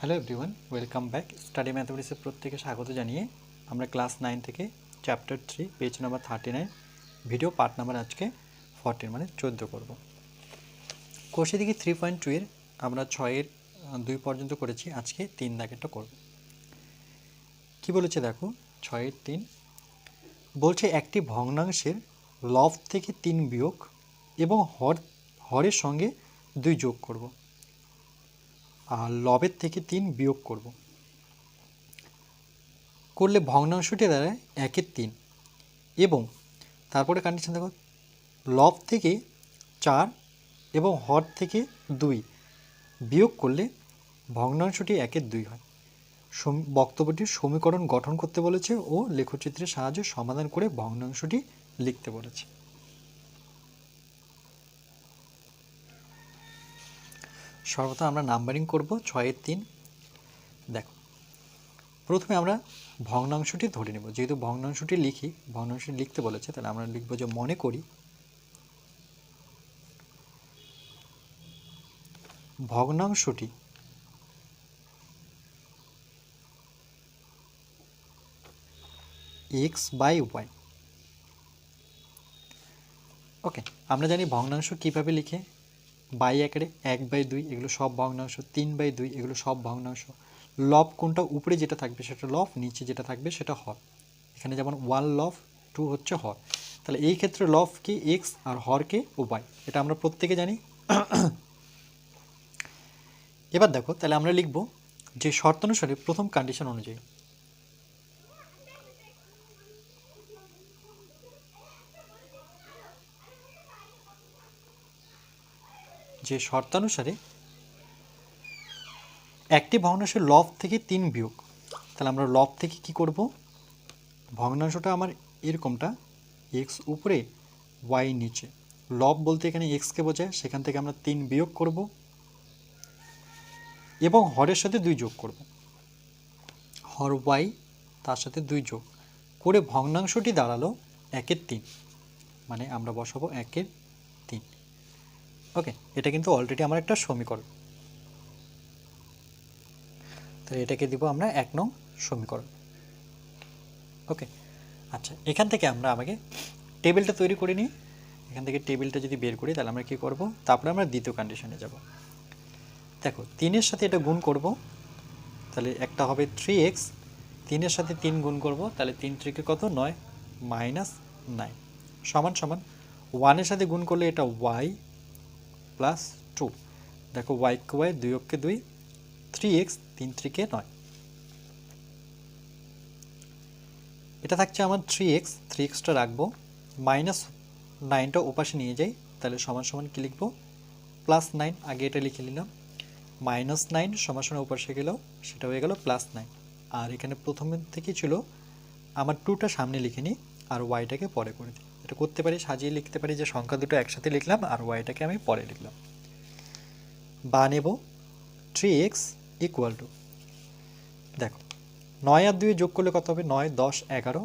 Hello everyone, welcome back. Study ম্যাথমেটিক্সের প্রত্যেকে স্বাগত জানিয়ে আমরা ক্লাস 9 থেকে chapter 3 page number 39 video part number আজকে 14 মানে 14 করব। কোষে দিকে 3.2 এর আমরা 6-এর 2 পর্যন্ত করেছি, আজকে 3 দাগেরটা করব। কি বলেছে দেখো, 6-এর 3 বলছে একটি ভগ্নাংশের লব থেকে 3 বিয়োগ এবং হরের সঙ্গে 2 যোগ করব, আর লবের থেকে 3 বিয়োগ করব, করলে ভগ্নাংশটি দাঁড়ায় 1/3 এবং তারপরে কন্ডিশন দেখো, লব থেকে 4 এবং হর থেকে 2 বিয়োগ করলে ভগ্নাংশটি 1/2 হয়। বক্তব্যটির সমীকরণ গঠন করতে বলেছে ও লেখচিত্রের সাহায্যে সমাধান করে ভগ্নাংশটি লিখতে বলেছে। সর্বপ্রথম আমরা নাম্বারিং করব 6-এর 3। দেখো, প্রথমে আমরা ভগ্নাংশটি ধরে নেব। যেহেতু ভগ্নাংশটি লিখতে বলেছে, তাহলে আমরা লিখব যে মনে করি ভগ্নাংশটি x/y। ওকে, আমরা জানি ভগ্নাংশ কিভাবে লিখে, বাই আকারে 1/2 এগুলো সব ভগ্নাংশ, 3/2 এগুলো সব ভগ্নাংশ। লব কোনটা, উপরে যেটা থাকবে সেটা লব, নিচে যেটা থাকবে সেটা হর। এখানে যেমন 1 লব, 2 হচ্ছে হর। তাহলে এই ক্ষেত্রে লবকে এক্স আর হরকে ওয়াই, এটা আমরা প্রত্যেকে জানি। এবার দেখো, তাহলে আমরা লিখব যে শর্তানুসারে প্রথম কন্ডিশন অনুযায়ী একটি ভগ্নাংশের লব থেকে 3 বিয়োগ। তাহলে আমরা লব থেকে কি করব, ভগ্নাংশটা আমার এরকমটা, এক্স উপরে ওয়াই নিচে। লব বলতে এখানে এক্সকে বোঝায়, সেখান থেকে আমরা 3 বিয়োগ করব এবং হরের সাথে 2 যোগ করব। হর ওয়াই, তার সাথে 2 যোগ করে ভগ্নাংশটি দাঁড়ালো 1/3, মানে আমরা বসাবো 1/3। ওকে, এটা কিন্তু অলরেডি আমার একটা সমীকরণ, তাহলে এটাকে দিব আমরা 1 নং সমীকরণ। ওকে, আচ্ছা, এখান থেকে আমাকে টেবিলটা তৈরি করে নিই। এখান থেকে টেবিলটা যদি বের করি, তাহলে আমরা কি করব, তারপরে আমরা দ্বিতীয় কন্ডিশনে যাব। দেখো, 3-এর সাথে এটা গুণ করব, তাহলে একটা হবে 3x। 3-এর সাথে 3 গুণ করব, তাহলে 3 3 কত, 9 -9 সমান সমান 1-এর সাথে গুণ করলে এটা y + 2। দেখো, y কে y, 2 কে 2, 3x, 3 3 9। এটা থাকছে আমার 3x, 3xটা রাখবো, -9টা ওপাশে নিয়ে যাই, তাহলে সমান সমান কি লিখবো, +9। আগে এটা লিখে নিলাম, -9 সমান সমান ওপাশে গেলেও সেটা হয়ে গেল +9। আর এখানে প্রথমে থেকে ছিল আমার 2টা সামনে লিখে নিই আর ওয়াইটাকে পরে করে দিই। এটা করতে পারি, সাজিয়ে লিখতে পারি যে সংখ্যা দুটো একসাথে লিখলাম আর ওয়াইটাকে আমি পরে লিখলাম। বা নেব 3x = দেখো, 9 আর 2 যোগ করলে কত হবে, 9 10 11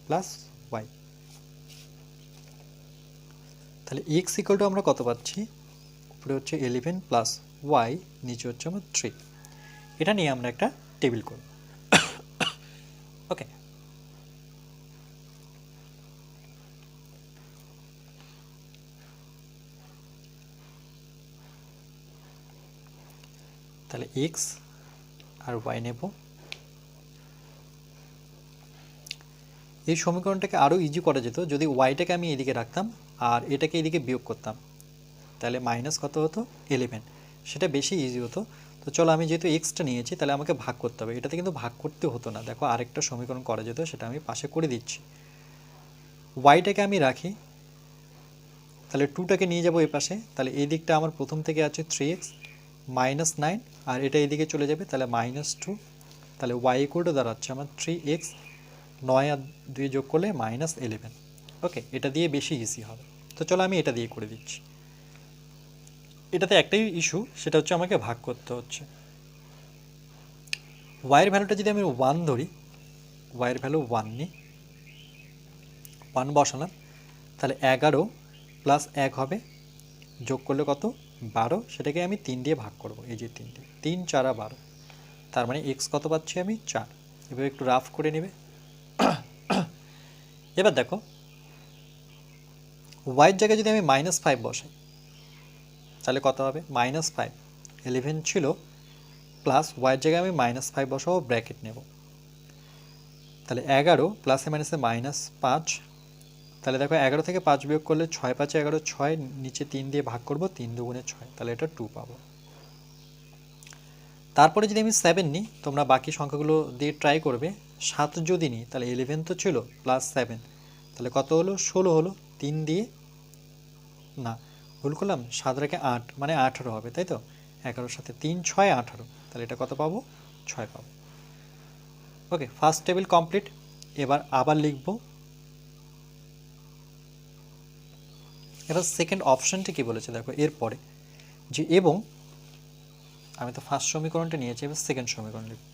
প্লাস ওয়াই। তাহলে x = আমরা কত পাচ্ছি, উপরে হচ্ছে 11 প্লাস ওয়াই, নিচে হচ্ছে আমার 3। এটা নিয়ে আমরা একটা টেবিল করব। ওকে, তাহলে x আর y নেব। এই সমীকরণটাকে আরও ইজি করা যেত যদি ওয়াইটাকে আমি এদিকে রাখতাম আর এটাকে এদিকে বিয়োগ করতাম, তাহলে মাইনাস কত হতো, 11। সেটা বেশি ইজি হতো। তো চলো, আমি যেহেতু এক্সটা নিয়েছি, তাহলে আমাকে ভাগ করতে হবে। এটাতে কিন্তু ভাগ করতে হতো না। দেখো, আরেকটা সমীকরণ করা যেত, সেটা আমি পাশে করে দিচ্ছি। ওয়াইটাকে আমি রাখি, তাহলে 2টাকে নিয়ে যাব এই পাশে, তাহলে এই দিকটা আমার প্রথম থেকে আছে 3x -9, আর এটা এদিকে চলে যাবে, তাহলে -2। তাহলে y = দাঁড়াচ্ছে আমার 3x, 9 আর 2 যোগ করলে -11। ওকে, এটা দিয়ে বেশি ইজি হবে। তো চলো, আমি এটা দিয়ে করে দিচ্ছি। এটাতে একটাই ইস্যু, সেটা হচ্ছে আমাকে ভাগ করতে হচ্ছে। ওয়াইয়ের ভ্যালুটা যদি আমি 1 ধরি, ওয়াইয়ের ভ্যালু 1 নিই, 1 বসালাম, তাহলে 11 + 1 হবে, যোগ করলে কত, 12, সেটাকে আমি 3 দিয়ে ভাগ করব, এই যে 3 দিয়ে, 3 4 12, তার মানে x কত পাচ্ছি আমি 4। এবার একটু রাফ করে নেবে। এবার দেখো y এর জায়গায় যদি আমি -5 বসাই তাহলে কত হবে, -5, 11 ছিল, প্লাস y এর জায়গায় আমি -5 বসাবো, ব্র্যাকেট নেব, তাহলে 11 প্লাসে মাইনাসে -5, তাহলে দেখো 11 থেকে 5 বিয়োগ করলে 6 5 11, 6 নিচে 3 দিয়ে ভাগ করব, 3 দুগুণে 6, তাহলে এটা 2 পাবো। তারপরে যদি আমি 7 নিই, তোমরা বাকি সংখ্যাগুলো দিয়ে ট্রাই করবে। 7 যদি নিই তাহলে 11 তো ছিল, প্লাস 7, তাহলে কত হলো, 16 হলো, 3 দিয়ে, না ভুল করলাম, 7 রেখে 8 মানে 18 হবে, তাই তো, 11 সাথে 3 6 18, তাহলে এটা কত পাবো, 6 পাবো। ওকে, ফার্স্ট টেবিল কমপ্লিট। এবার আবার লিখব। এবার সেকেন্ড অপশনটি কি বলেছে দেখো, এরপরে যে এবং, আমি তো ফার্স্ট সমীকরণটা নিয়েছি, এবার সেকেন্ড সমীকরণ লিখব,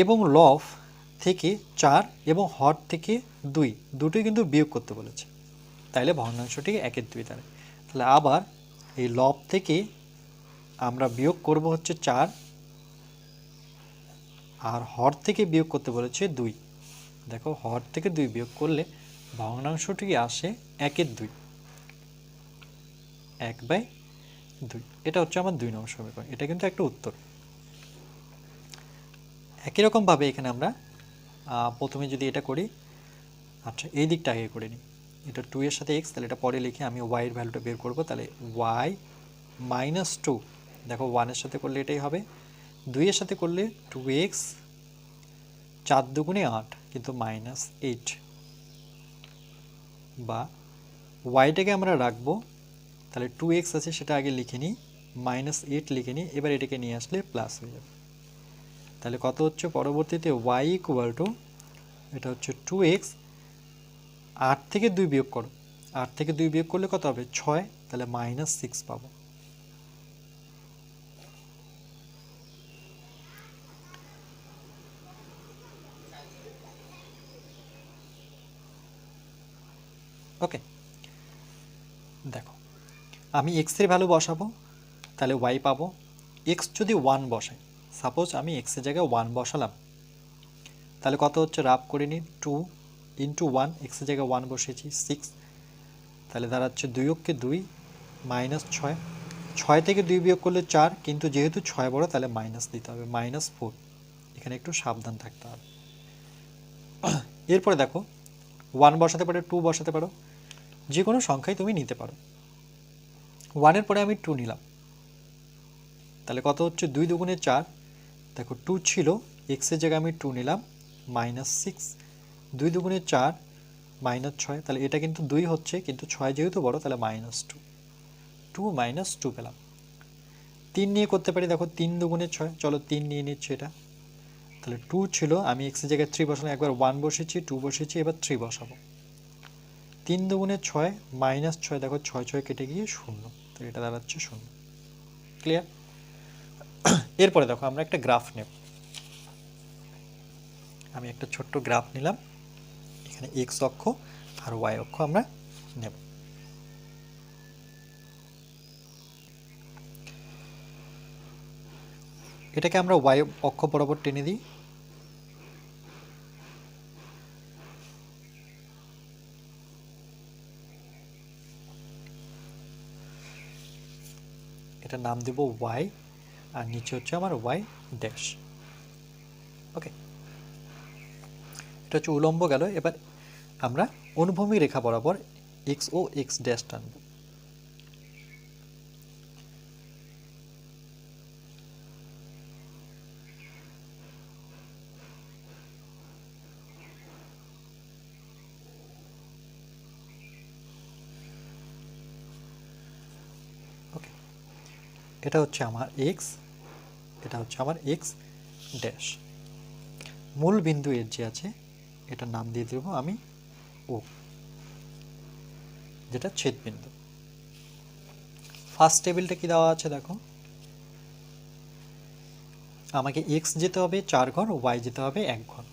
এবং লব থেকে 4 এবং হর থেকে 2 দুটোই কিন্তু বিয়োগ করতে বলেছে, তাইলে ভগ্নাংশটি 1/2 দাঁড়ায়। তাহলে আবার এই লব থেকে আমরা বিয়োগ করব হচ্ছে 4, আর হর থেকে বিয়োগ করতে বলেছে 2। দেখো হর থেকে 2 বিয়োগ করলে ভগ্নাংশটি আসে 1/2, 1/2। এটা হচ্ছে আমার 2 নম্বর সমীকরণ, এটা কিন্তু একটা উত্তর। একই রকমভাবে এখানে আমরা প্রথমে যদি এটা করি, আচ্ছা এই দিকটা আগে করে নিই, এটা 2 এর সাথে x, তাহলে এটা পরে লিখে আমি y এর ভ্যালুটা বের করব, তাহলে y -2, দেখো 1 এর সাথে করলে এটাই হবে, 2 এর সাথে করলে 2x, 4 দুগুণে 8 কিন্তু -8, বা yটাকে আমরা রাখবো, তাহলে 2x আছে সেটা আগে লিখে নিই, -8 লিখে নিই, এবার এটাকে নিয়ে আসলে প্লাস হয়ে যাবে, তাহলে কত হচ্ছে পরবর্তীতে y = এটা হচ্ছে 2x, 8 থেকে 2 বিয়োগ করো, 8 থেকে 2 বিয়োগ করলে কত হবে 6, তাহলে -6 পাবো। ওকে, দেখো আমি x এর ভ্যালু বসাবো, তাহলে y পাবো। x যদি 1 বসাই, সাপোজ আমি x এর জায়গায় 1 বসালাম, তাহলে কত হচ্ছে রাফ করে নিই, 2 × 1, x এর জায়গায় 1 বসিয়েছি 6, তাহলে দাঁড়াচ্ছে 2 অক্ষে 2, -6, 6 থেকে 2 বিয়োগ করলে 4, কিন্তু যেহেতু 6 বড় তাহলে মাইনাস দিতে হবে, -4, এখানে একটু সাবধান থাকতে হবে। এরপরে দেখো 1 বসাতে পারো, 2 বসাতে পারো, যে কোনো সংখ্যাই তুমি নিতে পারো। 1 এর পরে আমি 2 নিলাম, তাহলে কত হচ্ছে 2 দুগুণে 4, দেখো 2 ছিল, x এর জায়গায় আমি 2 নিলাম, -6, 2 দুগুণে 4, -6, তাহলে এটা কিন্তু 2 হচ্ছে, কিন্তু 6 যেহেতু বড় তাহলে -2, 2 - 2 পেলাম। 3 নিয়ে করতে পারি, দেখো 3 দুগুণে 6, চলো 3 নিয়ে নিচ্ছি এটা, তাহলে 2 ছিল, আমি x এর জায়গায় 3 বসালাম, একবার 1 বসেছি, 2 বসেছি, এবার 3 বসাবো, 3 দুগুণে 6, -6, দেখো 6 6 কেটে গিয়ে 0, তো এটা দাঁড়াচ্ছে 0। ক্লিয়ার? এরপরে দেখো আমরা একটা গ্রাফ নেব, আমি একটা ছোট্ট গ্রাফ নিলাম, এখানে x অক্ষ আর y অক্ষ আমরা নেব। এটাকে আমরা y অক্ষ বরাবর টেনে দিই, এটার নাম দেব y, আর নিচে হচ্ছে আমার y ড্যাশ। ওকে, এটা হচ্ছে উলম্ব গেল। এবার আমরা অনুভূমিক রেখা বরাবর x ও x ড্যাশ টানব। ওকে, এটা হচ্ছে আমার x, এটা হচ্ছে আমার x ড্যাশ। মূল বিন্দু এর যে আছে এটার নাম দিয়ে দেব আমি ও, যেটা ছেদ বিন্দু। ফার্স্ট টেবিলটা কি দেওয়া আছে দেখো, আমাকে x যেতে হবে 4 ঘর, y যেতে হবে 1 ঘর,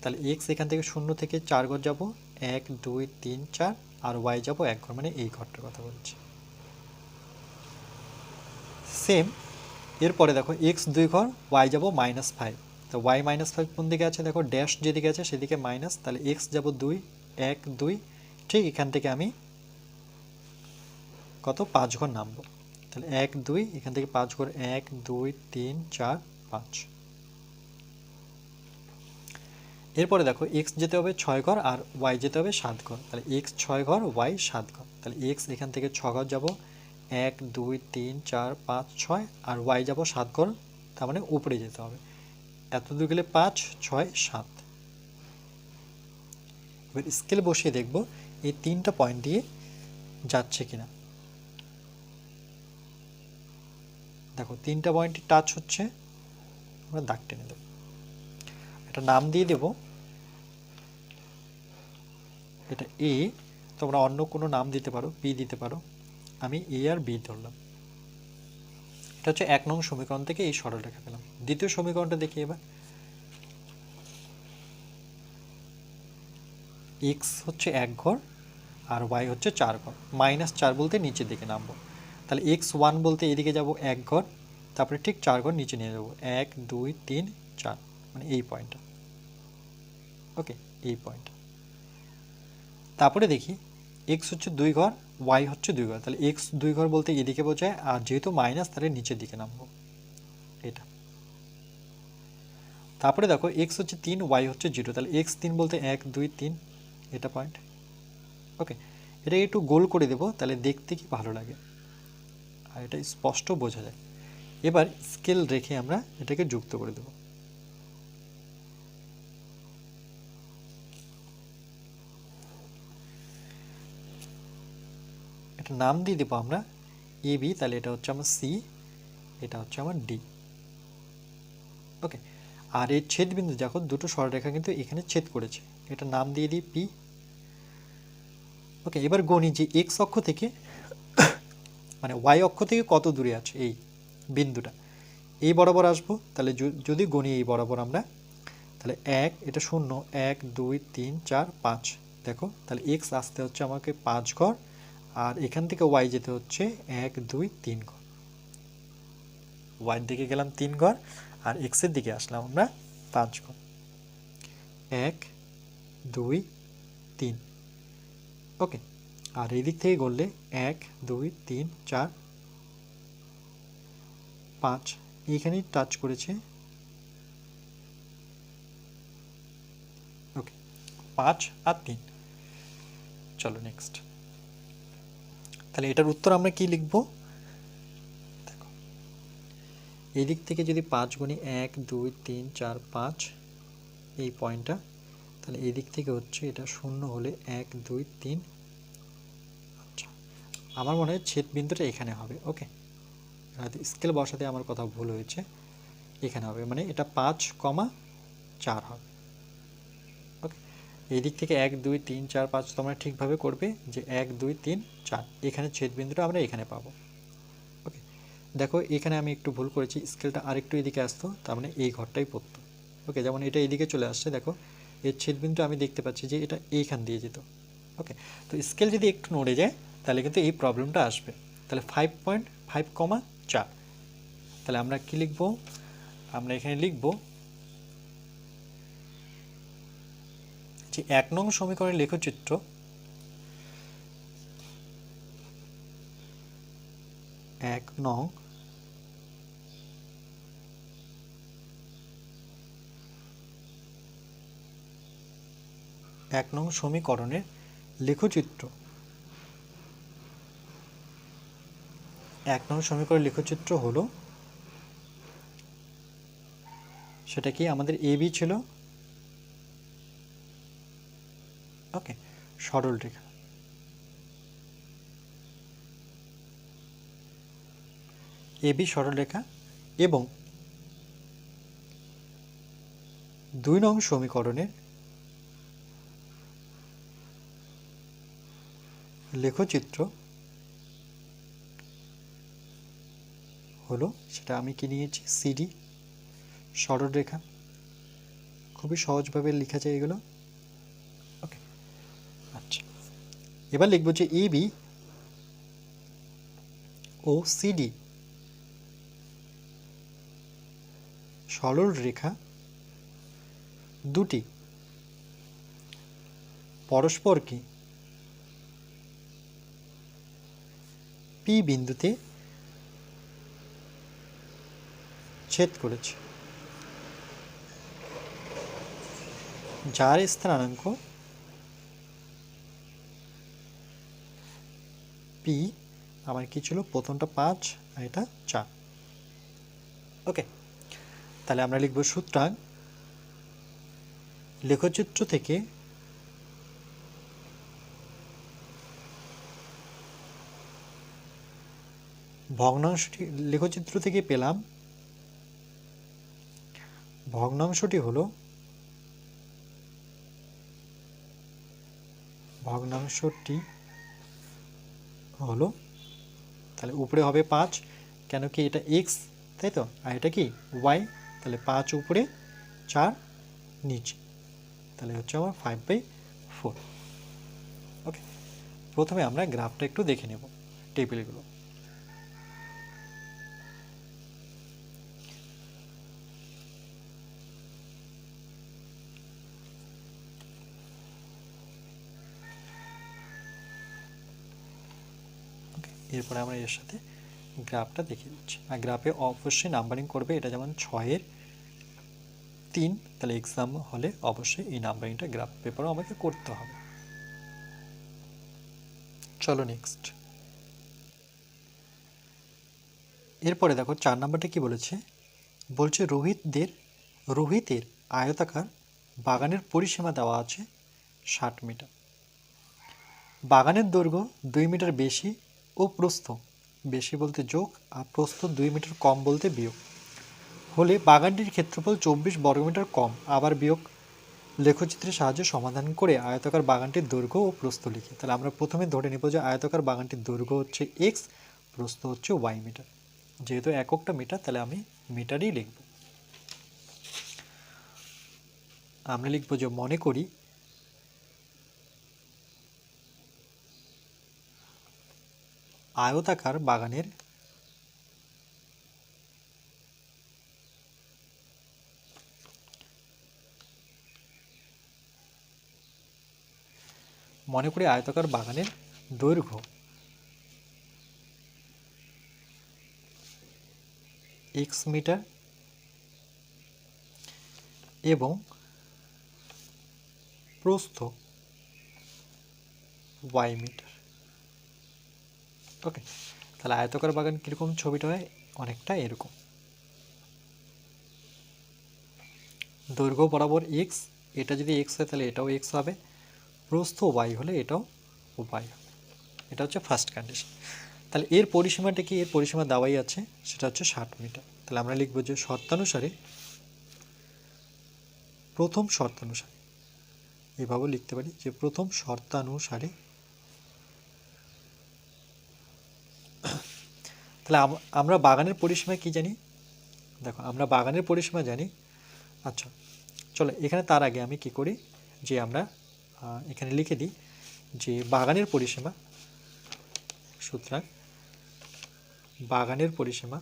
তাহলে x এখান থেকে 0 থেকে 4 ঘর যাব, 1 2 3 4, আর y যাব 1 ঘর, মানে এই ঘরটার কথা বলছি। সেম এরপরে দেখো এক্স 2 ঘর ওয়াই যাব -5, তো ওয়াই -5 কোন দিকে আছে দেখো, ড্যাশ যেদিকে আছে সেদিকে মাইনাস, তাহলে এক্স যাব 2, 1 2, ঠিক এখান থেকে আমি কত 5 ঘর নামবো, তাহলে 1 2 এখান থেকে 5 ঘর 1 2 3 4 5। এরপরে দেখো এক্স যেতে হবে 6 ঘর আর ওয়াই যেতে হবে 7 ঘর, তাহলে এক্স 6 ঘর ওয়াই 7 ঘর, তাহলে এক্স এখান থেকে 6 ঘর যাব 1 2 3 4 5 6 আর ওয়াই যাব 7 ঘর, তার মানে উপরে যেতে হবে, এত দূর গেলে 5 6 7। এবার স্কেল বসিয়ে দেখব এই 3টা পয়েন্ট দিয়ে যাচ্ছে কিনা। দেখো 3টা পয়েন্টই টাচ হচ্ছে, আমরা দাগ টেনে দেব, এটা নাম দিয়ে দেব, এটা এ, তোমরা অন্য কোনো নাম দিতে পারো, বি দিতে পারো, আমি এ আর বি ধরলাম। এটা হচ্ছে 1 নং সমীকরণ থেকে এই সরলরেখা পেলাম। দ্বিতীয় সমীকরণটা দেখি এবার, এক্স হচ্ছে 1 ঘর আর ওয়াই হচ্ছে 4 ঘর, -4 বলতে নিচের দিকে নামবো, তাহলে x1 বলতে এদিকে যাব 1 ঘর, তারপরে ঠিক 4 ঘর নিচে নিয়ে যাব 1 2 3 4, মানে এই পয়েন্টটা, ওকে এই পয়েন্টটা। তারপরে দেখি x হচ্ছে 2 ঘর y হচ্ছে 2 ঘর, তাহলে x 2 ঘর বলতে এদিকে বোঝায়, আর যেহেতু মাইনাস তাহলে নিচের দিকে নামবো এটা। তারপরে দেখো x হচ্ছে 3 y হচ্ছে 0, তাহলে x 3 বলতে 1 2 3, এটা পয়েন্ট, ওকে। এটা একটু গোল করে দেব, তাহলে দেখতে কি ভালো লাগে আর এটা স্পষ্ট বোঝা যায়। এবার স্কেল রেখে আমরা এটাকে যুক্ত করে দেব, এটা নাম দিয়ে দেবো আমরা এ বি, তাহলে এটা হচ্ছে আমার সি, এটা হচ্ছে আমার ডি, ওকে। আর এই ছেদ বিন্দু দেখো দুটো সরলরেখা কিন্তু এখানে ছেদ করেছে, এটা নাম দিয়ে দিই পি, ওকে। এবার গণি যে এক্স অক্ষ থেকে মানে ওয়াই অক্ষ থেকে কত দূরে আছে এই বিন্দুটা, এই বরাবর আসবো, তাহলে যদি গণি এই বরাবর আমরা, তাহলে 1 এটা 0 1 2 3 4 5, দেখো তাহলে এক্স আসতে হচ্ছে আমাকে 5 ঘর আর এখান থেকে ওয়াই যেতে হচ্ছে 1 2 3 ঘর, ওয়াইয়ের দিকে গেলাম 3 ঘর আর এক্সের দিকে আসলাম আমরা 5 ঘর, 1 2 3, ওকে। আর এই দিক থেকে করলে 1 2 3 4 5, এইখানেই টাচ করেছে, ওকে 5 আর 3। চলো নেক্সট, তাহলে এটার উত্তর আমরা কি লিখব, দেখো এই দিক থেকে যদি 5 গুণি 1 2 3 4 5 এই পয়েন্টটা, তাহলে এই দিক থেকে হচ্ছে এটা 0 হলে 1 2 3, আচ্ছা আমার মনে হয় ছেদ বিন্দুটা এখানে হবে, ওকে। স্কেল বসাতে আমার কথা ভুল হয়েছে, এখানে হবে, মানে এটা 5, 4 হবে, ওকে। এই দিক থেকে 1 2 3 4 5 তোমরা ঠিকভাবে করবে যে 1 2 3 4, এখানে ছেদ বিন্দুটা আমরা এখানে পাবো, ওকে। দেখো এখানে আমি একটু ভুল করেছি, স্কেলটা আরেকটু এদিকে আসতো, তার মানে এই ঘরটাই পড়তো, ওকে। যেমন এটা এদিকে চলে আসছে, দেখো এর ছেদবিন্দু আমি দেখতে পাচ্ছি যে এটা এইখান দিয়ে যেত, ওকে। তো স্কেল যদি একটু নড়ে যায় তাহলে কিন্তু এই প্রবলেমটা আসবে, তাহলে 5.5, 4, তাহলে আমরা কি লিখব, আমরা এখানে লিখব যে 1 নং সমীকরণের লেখচিত্র, 1 নং সমীকরণের লেখচিত্র, 1 নং সমীকরণের লেখচিত্র হলো, সেটা কি আমাদের এ বি ছিল, ওকে, সরল রেখা, এ বি সরল রেখা, এবং 2 নং সমীকরণের লেখচিত্র হলো, সেটা আমি কি নিয়েছি সিডি সরল রেখা, খুবই সহজভাবে লেখা যায় এগুলো, ওকে। আচ্ছা এবার লিখব যে এবি ও সিডি সরল রেখা দুটি পরস্পরকে পি বিন্দুতে ছেদ করেছে, যার স্থানাঙ্ক পি, আমার কি ছিল প্রথমটা 5 আর এটা 4। ওকে, তাহলে আমরা লিখব সুতরাং লেখচিত্র থেকে ভগ্নাংশটি, লেখচিত্র থেকে পেলাম ভগ্নাংশটি হলো তাহলে উপরে হবে 5, কেন কি এটা এক্স, তাই তো, আর এটা কি ওয়াই, তাহলে 5 উপরে 4 নিচে, তাহলে হচ্ছে আমার 5/4। ওকে, প্রথমে আমরা গ্রাফটা একটু দেখে নেব, টেবিলগুলো। এরপরে আমরা এর সাথে গ্রাফটা দেখিয়ে দিচ্ছি, আর গ্রাফে অবশ্যই নাম্বারিং করবে, এটা যেমন 6-এর 3, তাহলে এক্সাম হলে অবশ্যই এই নাম্বারিংটা গ্রাফ পেপারও আমাকে করতে হবে। চলো নেক্সট। এরপরে দেখো 4 নাম্বারটা কি বলেছে, বলছে রোহিতের আয়তাকার বাগানের পরিসীমা দেওয়া আছে 60 মিটার। বাগানের দৈর্ঘ্য 2 মিটার বেশি ও প্রস্থ, বেশি বলতে যোগ আর প্রস্থ 2 মিটার কম বলতে বিয়োগ হলে বাগানটির ক্ষেত্রফল 24 বর্গমিটার কম, আবার বিয়োগ। লেখচিত্রের সাহায্যে সমাধান করে আয়তাকার বাগানটির দৈর্ঘ্য ও প্রস্থ লিখি। তাহলে আমরা প্রথমে ধরে নেব যে আয়তাকার বাগানটির দৈর্ঘ্য হচ্ছে এক্স, প্রস্থ হচ্ছে ওয়াই মিটার। যেহেতু এককটা মিটার, তাহলে আমি মিটারই লিখব। আমরা লিখব যে মনে করি আয়তাকার বাগানের দৈর্ঘ্য এক্স মিটার এবং প্রস্থ ওয়াই মিটার। ওকে, তাহলে আয়তাকার বাগান কীরকম ছবিটা হয়, অনেকটা এরকম। দৈর্ঘ্য বরাবর এক্স, এটা যদি এক্স হয় তাহলে এটাও এক্স হবে, প্রস্থ ওয়াই হলে এটাও ওয়াই হবে। এটা হচ্ছে ফার্স্ট কন্ডিশন। তাহলে এর পরিসীমাটা কি, এর পরিসীমা দেওয়াই আছে, সেটা হচ্ছে 60 মিটার। তাহলে আমরা লিখব যে প্রথম শর্তানুসারে, এভাবে লিখতে পারি যে প্রথম শর্তানুসারে। তাহলে আমরা বাগানের পরিসীমা কি জানি, দেখো আমরা বাগানের পরিসীমা জানি। আচ্ছা চলো, এখানে তার আগে আমি কি করি, যে আমরা এখানে লিখে দিই যে বাগানের পরিসীমা, সুতরাং বাগানের পরিসীমা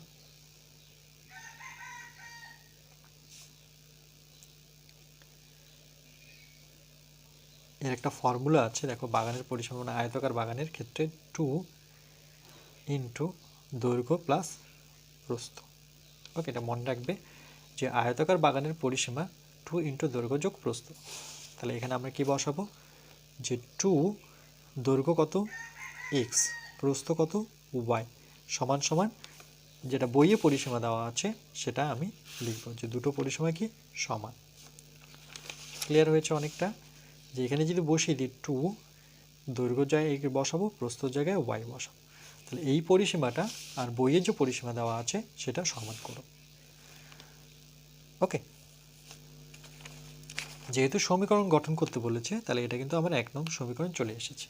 এর একটা ফর্মুলা আছে। দেখো বাগানের পরিসীমা মানে আয়তাকার বাগানের ক্ষেত্রে 2 ইন্টু দৈর্ঘ্য প্লাস প্রস্থ। ওকে, এটা মনে রাখবে যে আয়তাকার বাগানের পরিসীমা 2 ইন্টু দৈর্ঘ্য যোগ প্রস্থ। তাহলে এখানে আমরা কি বসাবো, যে 2 দৈর্ঘ্য কত এক্স, প্রস্থ কত ওয়াই, সমান সমান যেটা বইয়ে পরিসীমা দেওয়া আছে সেটা আমি লিখব, যে দুটো পরিসীমা কি সমান। ক্লিয়ার হয়েছে অনেকটা, যে এখানে যদি বসিয়ে দিই 2 দৈর্ঘ্য জায়গায় বসাবো, প্রস্থর জায়গায় ওয়াই বসাবো, তাহলে এই পরিসীমাটা আর বইয়ের যে পরিসীমা দেওয়া আছে সেটা সমান করো। ওকে, যেহেতু সমীকরণ গঠন করতে বলেছে, তাহলে এটা কিন্তু আমার 1 নং সমীকরণ চলে এসেছে।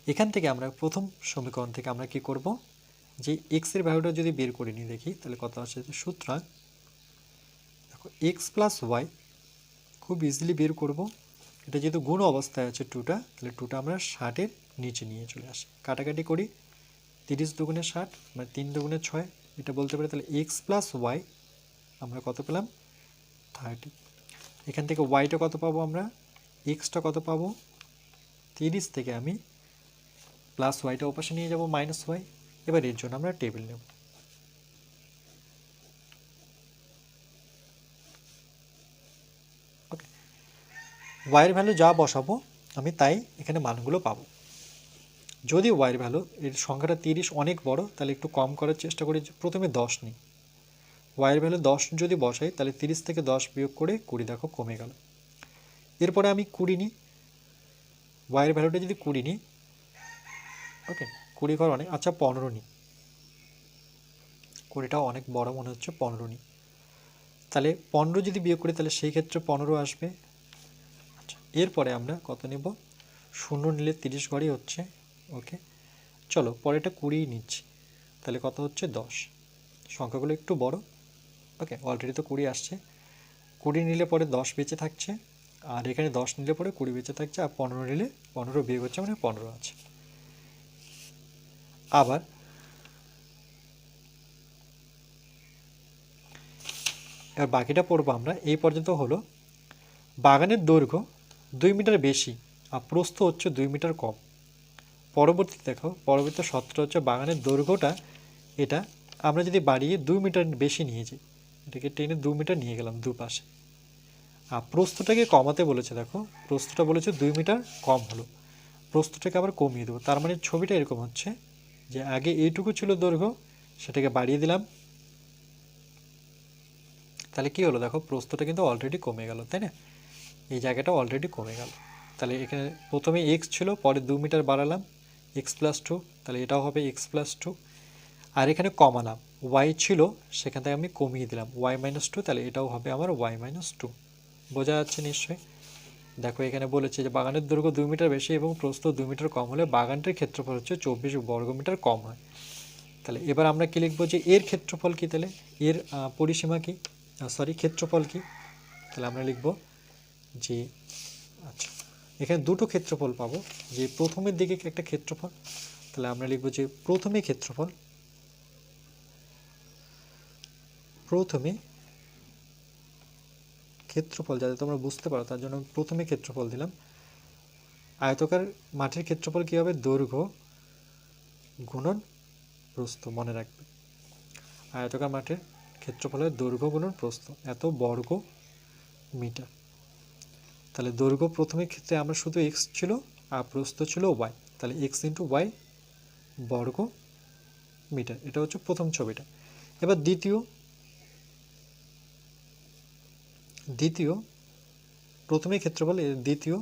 এখান থেকে আমরা প্রথম সমীকরণ থেকে আমরা কি করব, যে এক্স এর ভ্যালুটা যদি বের করে নিই দেখি তাহলে কত আসে। সুতরাং দেখো এক্স প্লাস ওয়াই খুব ইজিলি বের করব। এটা যেহেতু গুণ অবস্থায় আছে 2টা, তাহলে 2টা আমরা 60-এর নিচে নিয়ে চলে আসি, কাটাকাটি করি, 30 দুগুণে 60 মানে 3 দুগুণে 6, এটা বলতে পারি। তাহলে এক্স প্লাস ওয়াই আমরা কত পেলাম 30। এখান থেকে ওয়াইটা কত পাবো আমরা, এক্সটা কত পাবো 30 থেকে আমি প্লাস ওয়াইটা ওপাশে নিয়ে যাব মাইনাস ওয়াই। এবার এর জন্য আমরা টেবিল নেব। ওকে, ওয়াইয়ের ভ্যালু যা বসাবো আমি তাই এখানে মানগুলো পাবো। যদি ওয়াইয়ের ভ্যালু এর সংখ্যাটা 30 অনেক বড় তাহলে একটু কম করার চেষ্টা করি, প্রথমে 10 নিই। ওয়াইয়ের ভ্যালু 10 যদি বসাই তাহলে 30 থেকে 10 বিয়োগ করে 20 দেখো কমে গেল। এরপরে আমি 20 নিই, ওয়াইয়ের ভ্যালুটা যদি 20 নিই, ওকে 20 ঘর অনেক, আচ্ছা 15 নিই, 20টাও অনেক বড় মনে হচ্ছে, 15 নিই। তাহলে 15 যদি বিয়োগ করি তাহলে সেই ক্ষেত্রে 15 আসবে। আচ্ছা, এরপরে আমরা কত নেব, 0 নিলে 30 ঘরই হচ্ছে। ওকে, চলো পরেটা 20 নিচ্ছি, তাহলে কত হচ্ছে 10। সংখ্যাগুলো একটু বড়। ওকে, অলরেডি তো 20 আসছে। 20 নিলে পরে 10 বেঁচে থাকছে, আর এখানে 10 নিলে পরে 20 বেঁচে থাকছে, আর 15 নিলে 15 বিয়োগ হচ্ছে মানে 15 আছে। আবার এবার বাকিটা পড়বো আমরা। এই পর্যন্ত হলো বাগানের দৈর্ঘ্য 2 মিটার বেশি আর প্রস্থ হচ্ছে 2 মিটার কম। পরবর্তী দেখো, পরবর্তী সূত্র হচ্ছে বাগানের দৈর্ঘ্যটা, এটা আমরা যদি বাড়িয়ে 2 মিটার বেশি নিয়ে যাই, এটাকে টেনে 2 মিটার নিয়ে গেলাম দুপাশে, আর প্রস্থটাকে কমাতে বলেছে। দেখো প্রস্থটা বলেছে 2 মিটার কম হলো, প্রস্থটাকে আবার কমিয়ে দেবো। তার মানে ছবিটা এরকম হচ্ছে যে আগে এইটুকু ছিল দৈর্ঘ্য, সেটাকে বাড়িয়ে দিলাম, তাহলে কি হলো দেখো প্রস্থটা কিন্তু অলরেডি কমে গেল, তাই না? এই জায়গাটা অলরেডি কমে গেল। তাহলে এখানে প্রথমে এক্স ছিল, পরে 2 মিটার বাড়ালাম, এক্স প্লাস 2, তাহলে এটাও হবে এক্স প্লাস 2। আর এখানে কমালাম, ওয়াই ছিল সেখান থেকে আমি কমিয়ে দিলাম ওয়াই মাইনাস 2, তাহলে এটাও হবে আমার ওয়াই মাইনাস 2। বোঝা যাচ্ছে নিশ্চয়ই? দেখো এখানে বলেছে যে বাগানের দৈর্ঘ্য 2 মিটার বেশি এবং প্রস্থ 2 মিটার কম হলে বাগানটির ক্ষেত্রফল হচ্ছে 24 বর্গমিটার কম হয়। তাহলে এবার আমরা কি লিখবো, যে এর ক্ষেত্রফল কি, তাহলে এর পরিসীমা কি, ক্ষেত্রফল কি, তাহলে আমরা লিখব যে, আচ্ছা এখানে দুটো ক্ষেত্রফল পাবো, যে প্রথমের দিকে একটা ক্ষেত্রফল, তাহলে আমরা লিখব যে প্রথমে ক্ষেত্রফল, যাতে তোমরা বুঝতে পারো তার জন্য প্রথমে ক্ষেত্রফল দিলাম। আয়তকার মাঠের ক্ষেত্রফল কি হবে, দৈর্ঘ্য গুণন প্রস্থ, মনে রাখবে আয়তকার মাঠের ক্ষেত্রফল হয় দৈর্ঘ্য গুণন প্রস্থ, এত বর্গ মিটার। তাহলে দৈর্ঘ্য প্রথমের ক্ষেত্রে আমরা শুধু এক্স ছিল আর প্রস্থ ছিল ওয়াই, তাহলে এক্স ইন্টু ওয়াই বর্গ মিটার। এটা হচ্ছে প্রথম ছবিটা। এবার দ্বিতীয় প্রথমে ক্ষেত্রফল, দ্বিতীয়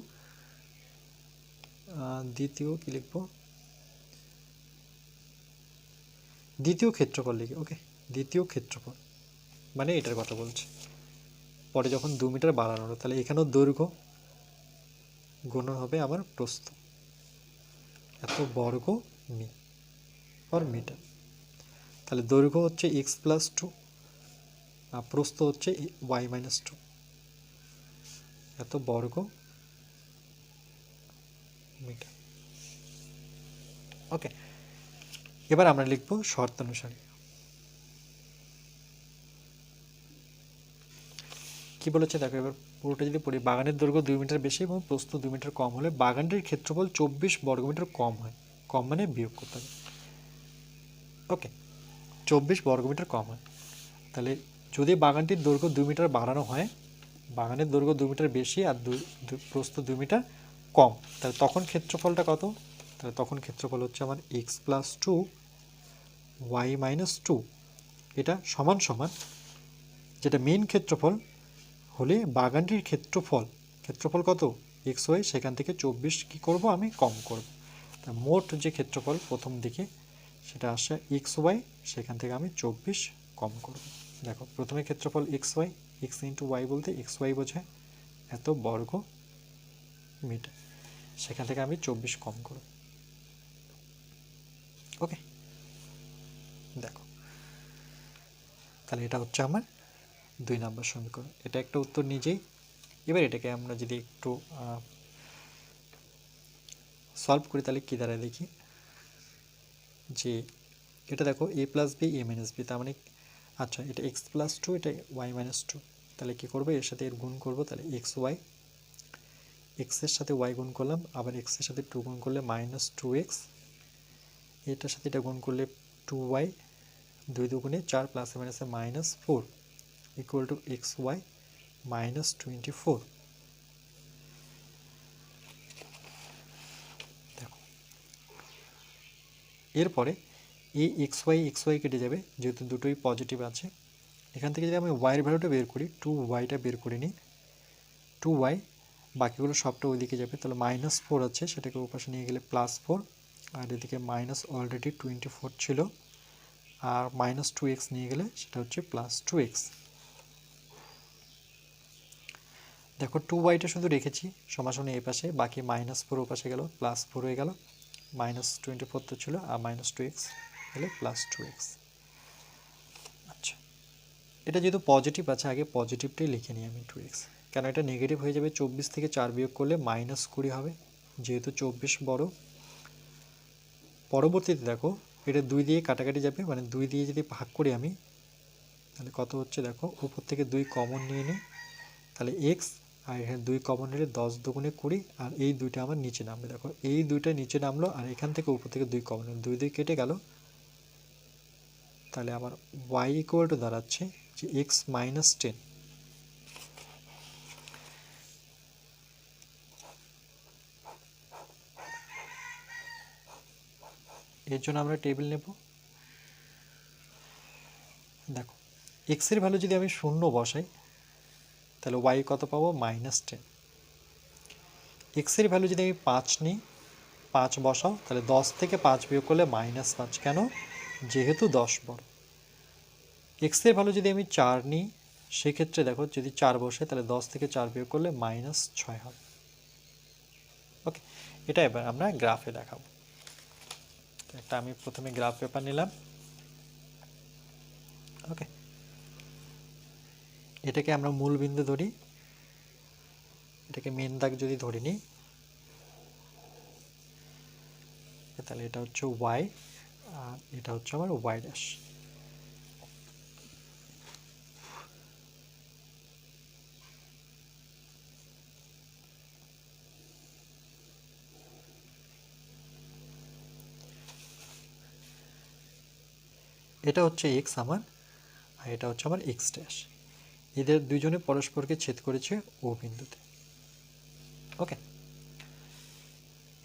কি লিখবো, দ্বিতীয় ক্ষেত্রফল লিখি। ওকে, দ্বিতীয় ক্ষেত্রফল মানে এটার কথা বলছে, পরে যখন 2 মিটার বাড়ানো হলো, তাহলে এখানেও দৈর্ঘ্য গুণন হবে আমার প্রস্থ, এত বর্গ মিটার। তাহলে দৈর্ঘ্য হচ্ছে এক্স প্লাস 2 আর প্রস্থ হচ্ছে ওয়াই মাইনাস 2, এত বর্গ মিটার। ওকে, এবার আমরা লিখব শর্তানুসারে। কি বলেছে দেখো, এবার পুরোটা যদি পড়ি, বাগানের দৈর্ঘ্য 2 মিটার বেশি এবং প্রস্থ 2 মিটার কম হলে বাগানটির ক্ষেত্রফল 24 বর্গমিটার কম হয়। কম মানে বিয়োগ করতে হবে। ওকে, 24 বর্গমিটার কম হয়। তাহলে যদি বাগানটির দৈর্ঘ্য 2 মিটার বাড়ানো হয়, বাগানের দৈর্ঘ্য 2 মিটার বেশি আর প্রস্থ 2 মিটার কম, তাহলে তখন ক্ষেত্রফলটা কত, তাহলে তখন ক্ষেত্রফল হচ্ছে আমার এক্স প্লাস 2 ওয়াই মাইনাস 2, এটা সমান সমান যেটা মেন ক্ষেত্রফল হলে বাগানটির ক্ষেত্রফল কত এক্স ওয়াই, সেখান থেকে 24 কি করব আমি কম করব। তা মোট যে ক্ষেত্রফল প্রথম দিকে সেটা আসে এক্স ওয়াই, সেখান থেকে আমি 24 কম করব। দেখো প্রথমে ক্ষেত্রফল x y, x into y বলতে এক্স ওয়াই বোঝায় এত বর্গ মিটার, সেখান থেকে আমি 24 কম করব। ওকে, দেখো তাহলে এটা হচ্ছে আমার 2 নম্বর সমীকরণ। এটা একটা উত্তর নিজেই। এবার এটাকে আমরা যদি একটু সলভ করি তাহলে কী দাঁড়ায় দেখি, যে এটা দেখো এ plus B A minus B, তার মানে আচ্ছা, এটা এক্স প্লাস টু, এটা ওয়াই মাইনাস টু। তাহলে কী করবো, এর সাথে এর গুণ করবো, তাহলে এক্স ওয়াই, এক্সের সাথে ওয়াই গুণ করলাম, আবার এক্সের সাথে টু গুণ করলে মাইনাস টু এক্স, এটার সাথে এটা গুণ করলে টু ওয়াই, দুই দুগুণে চার, প্লাসে মাইনাসে minus four, equal to x y minus 24। দেখো, এরপরে এই এক্স ওয়াই কেটে যাবে, যেহেতু দুটোই পজিটিভ আছে। এখান থেকে যদি আমি ওয়াইয়ের ভ্যালুটা বের করি, টু ওয়াইটা বের করে নিই, টু ওয়াই, বাকিগুলো সবটা ওইদিকে যাবে, তাহলে মাইনাস ফোর আছে, সেটাকে ওপাশে নিয়ে গেলে প্লাস ফোর, আর এদিকে মাইনাস অলরেডি 24 ছিল, আর মাইনাস টু এক্স নিয়ে গেলে সেটা হচ্ছে প্লাস টু এক্স। দেখো, টু ওয়াইটা শুধু রেখেছি সমাসনে এই পাশে, বাকি মাইনাস ফোর ও পাশে গেল, প্লাস ফোর হয়ে গেল, মাইনাস 24 তো ছিল, আর মাইনাস টু এক্স হলে প্লাস টু এক্স। আচ্ছা, এটা যেহেতু পজিটিভ আছে, আগে পজিটিভটাই লিখে নিই আমি, টু এক্স, কেন এটা নেগেটিভ হয়ে যাবে, 24 থেকে 4 বিয়োগ করলে মাইনাস 20 হবে, যেহেতু 24 বড়। পরবর্তীতে দেখো, এটা 2 দিয়ে কাটাকাটি যাবে, মানে 2 দিয়ে যদি ভাগ করি আমি, তাহলে কত হচ্ছে দেখো, উপর থেকে 2 কমন নিয়ে নিই, তাহলে এক্স, আর এখানে 2 কমন নিলে 10 দুগুণে 20, আর এই দুইটা আমার নিচে নামবে। দেখো, এই দুইটা নিচে নামলো, আর এখান থেকে উপর থেকে 2 কমন নিল, 2 কেটে গেল, তাহলে আমার y ইকুয়াল টু দাঁড়াচ্ছে যে এক্স মাইনাস 10। এর জন্য আমরা টেবিল নেব। দেখো, এক্সের ভ্যালু যদি আমি শূন্য বসাই, তাহলে y কত পাবো, মাইনাস 10। এক্সের ভ্যালু যদি আমি 5 নিই, 5 বসাও, তাহলে 10 থেকে 5 বিয়োগ করলে মাইনাস 5, কেন, যেহেতু 10 বড়। এক্সের ভ্যালু যদি আমি 4 নিই, সেক্ষেত্রে দেখো, যদি 4 বসে, তাহলে 10 থেকে 4 বিয়োগ করলে মাইনাস 6 হবে। ওকে, এটা এবার আমরা গ্রাফে দেখাবো। একটা আমি প্রথমে গ্রাফ পেপার নিলাম। ওকে, এটাকে আমরা মূল বিন্দু ধরি, এটাকে মেন দাগ যদি ধরে নিই, তাহলে এটা হচ্ছে ওয়াই, আর এটা হচ্ছে আমার ওয়াই ড্যাশ। এটা হচ্ছে এক্স আমার, আর এটা হচ্ছে আমার এক্স ড্যাশ। এদের দুজনে পরস্পরকে ছেদ করেছে ও বিন্দুতে। ওকে,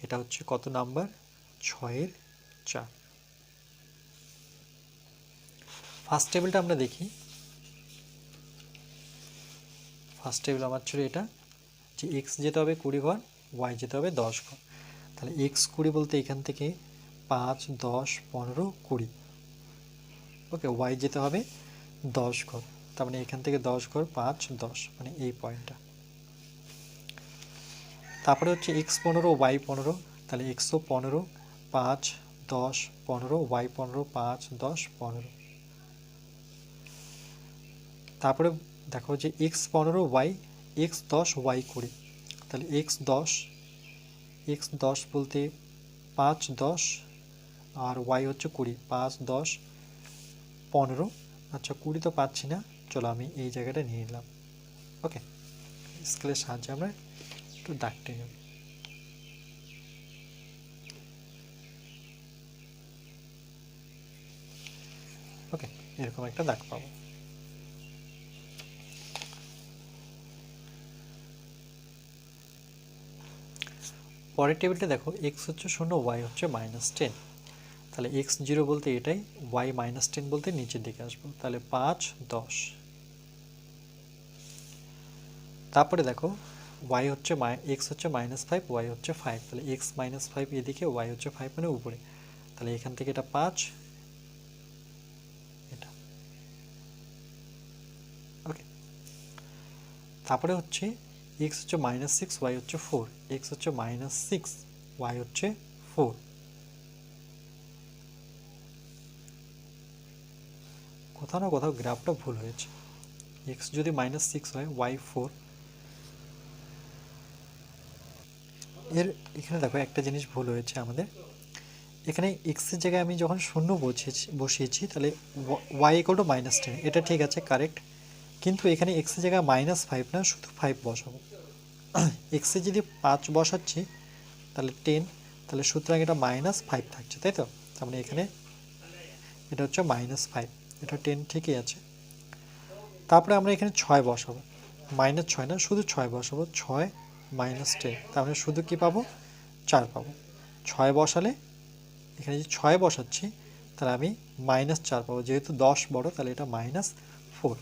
এটা হচ্ছে কত নাম্বার, 6-এর 4। ফার্স্ট টেবিলটা আমরা দেখি। ফার্স্ট টেবিল আমার ছিল এটা, যে এক্স যেতে হবে 20 ঘর, ওয়াই যেতে হবে 10 ঘর। তাহলে এক্স 20 বলতে এখান থেকে 5, 10, 15, 20। ওকে, ওয়াই যেতে হবে 10 ঘর, তার মানে এখান থেকে 10 ঘর, 5, 10, মানে এই পয়েন্টটা। তারপরে হচ্ছে এক্স 15, ওয়াই 15, তাহলে এক্সও 15, 5, 10, 15, ওয়াই 15, 5, 10, 15। তারপরে দেখো যে এক্স 15, ওয়াই, এক্স 10, ওয়াই 20, তাহলে এক্স 10 বলতে 5, 10, আর ওয়াই হচ্ছে 20, 5, 10, 15। আচ্ছা, 20 তো পাচ্ছি না, চলো আমি এই জায়গাটা নিয়ে নিলাম। ওকে, স্কেলের সাহায্যে আমরা একটু দাগতে নেব। ওকে, এরকম একটা দাগ পাবো। পরের টেবিলটা দেখো, এক্স হচ্ছে 0, ওয়াই হচ্ছে -10, তাহলে এক্স 0 বলতে এটাই, ওয়াই -10 বলতে নিচের দিকে আসবো, তাহলে 5, 10। তারপরে দেখো, ওয়াই হচ্ছে এক্স হচ্ছে -5, ওয়াই হচ্ছে 5, তাহলে এক্স -5 এদিকে, ওয়াই হচ্ছে 5 মানে উপরে, তাহলে এখান থেকে এটা 5, এটা। ওকে, তারপরে হচ্ছে এক্স হচ্ছে -6, ওয়াই হচ্ছে 4, এক্স হচ্ছে -6, ওয়াই হচ্ছে 4। কোথাও না কোথাও গ্রাফটা ভুল হয়েছে, এক্স যদি -6 হয়, ওয়াই 4। এখানে দেখো একটা জিনিস ভুল হয়েছে আমাদের, এখানে এক্সের জায়গায় আমি যখন শূন্য বসিয়েছি তাহলে ওয়াই ইকুয়াল টু -10, এটা ঠিক আছে, কারেক্ট। কিন্তু এখানে এক্সের জায়গায় -5 না, শুধু 5 বসাবো। এক্সে যদি 5 বসাচ্ছি তাহলে 10, তাহলে সুতরাং এটা -5 থাকছে, তাই তো? তার মানে এখানে এটা হচ্ছে -5, এটা 10 ঠিকই আছে। তারপরে আমরা এখানে 6 বসাবো, -6 না, শুধু 6 বসাবো। 6 -10, তার মানে শুধু কি পাবো? 4 পাবো। 6 বসালে এখানে যে 6 বসাচ্ছি তাহলে আমি -4 পাবো, যেহেতু 10 বড় তাহলে এটা -4।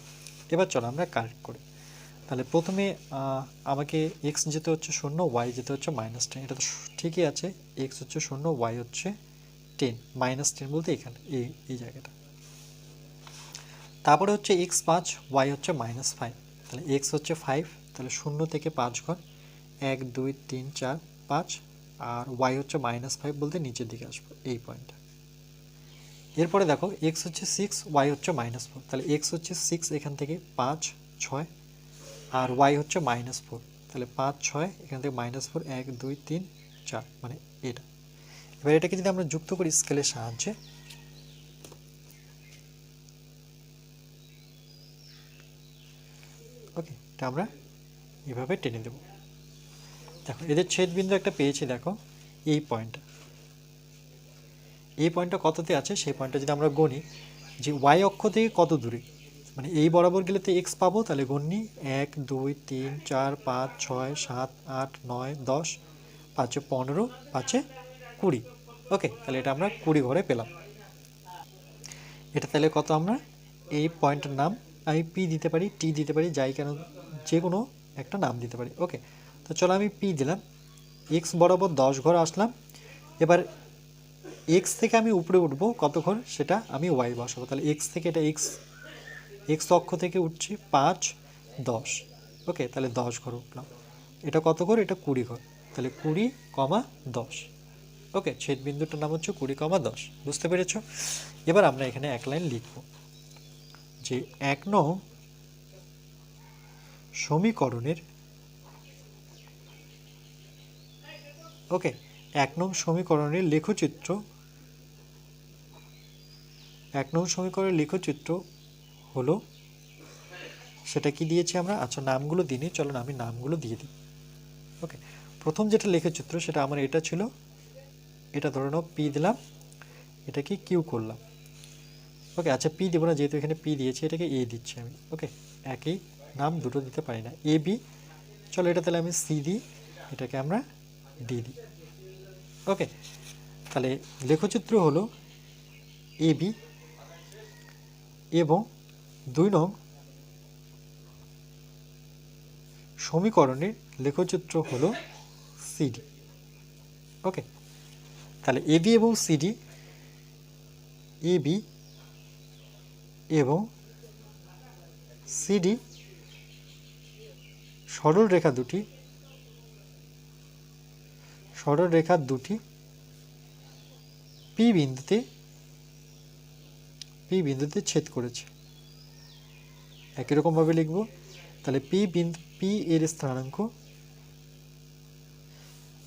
এবার চলো আমরা কারেক্ট করি। তাহলে প্রথমে আমাকে এক্স যেতে হচ্ছে 0, ওয়াই যেতে হচ্ছে -10, এটা তো ঠিকই আছে। এক্স হচ্ছে 0, ওয়াই হচ্ছে 10, -10 বলতে এখানে এই জায়গাটা। তারপরে হচ্ছে এক্স 5, ওয়াই হচ্ছে -5, তাহলে এক্স হচ্ছে 5, তাহলে 0 থেকে 5 ঘর, 1 2 3 4 5, আর ওয়াই হচ্ছে -5 বলতে নিচের দিকে আসবো এই পয়েন্টটা। এরপরে দেখো এক্স হচ্ছে 6, ওয়াই হচ্ছে -4, তাহলে এক্স হচ্ছে 6, এখান থেকে 5 6, আর ওয়াই হচ্ছে -4, তাহলে 5 6, এখান থেকে -4, 1 2 3 4, মানে এটা। এবার এটাকে যদি আমরা যুক্ত করি স্কেলের সাহায্যে, ওকে, এটা আমরা এভাবে টেনে দেব। দেখো এদের ছেদবিন্দু একটা পেয়েছি, দেখো এই পয়েন্টটা। এই পয়েন্টটা কততে আছে সেই পয়েন্টটা যদি আমরা গণি যে ওয়াই অক্ষ থেকে কত দূরে, মানে এই বরাবর গেলে তো এক্স পাবো, তাহলে গণনি 1 2 3 4 5 6 7 8 9 10, 5 15, 5 20, ওকে, তাহলে এটা আমরা 20 ঘরে পেলাম। এটা তাহলে কত, আমরা এই পয়েন্টের নাম আমি পি দিতে পারি, টি দিতে পারি, যাই কেন যে কোনো একটা নাম দিতে পারি, ওকে। তো চলো আমি পি দিলাম। এক্স বরাবর 10 ঘর আসলাম। এবার এক্স থেকে আমি উপরে উঠবো কত ঘর সেটা আমি ওয়াই বসাবো, তাহলে এক্স থেকে এটা এক্স অক্ষ থেকে উঠছি 5 10, ওকে, তাহলে 10 ঘর উঠলাম। এটা কত ঘর? এটা 20 ঘর, তাহলে 20, 10, ওকে। ছেদ বিন্দুটার নাম হচ্ছে 20, 10, বুঝতে পেরেছ? এবার আমরা এখানে এক লাইন লিখব যে 1 নং সমীকরণের, ওকে, 1 নং সমীকরণের লেখচিত্র, 1 নং সমীকরণের লেখচিত্র হলো, সেটা কি দিয়েছি আমরা? আচ্ছা নামগুলো দিইনি, চলো না আমি নামগুলো দিয়ে দিই, ওকে। প্রথম যেটা লেখচিত্র সেটা আমার এটা ছিল, এটা ধরে নাও পি দিলাম, এটা কি কিউ করলাম, ওকে। আচ্ছা পি দেবো না, যেহেতু এখানে পি দিয়েছি, এটাকে এ দিচ্ছি আমি, ওকে। একই নাম দুটো দিতে পারি না, এ বি, চলো এটা তাহলে আমি সি দিই, এটাকে আমরা ডি দিই, ওকে। তাহলে লেখচিত্র হলো এ বি এবং 2 নং সমীকরণের লেখচিত্র হলো সিডি, ওকে। তাহলে এ বি এবং সিডি, এ বি এবং সিডি সরল রেখা দুটি পি বিন্দুতে ছেদ করেছে। একই রকমভাবে লিখব, তাহলে পি এর স্থানাঙ্ক,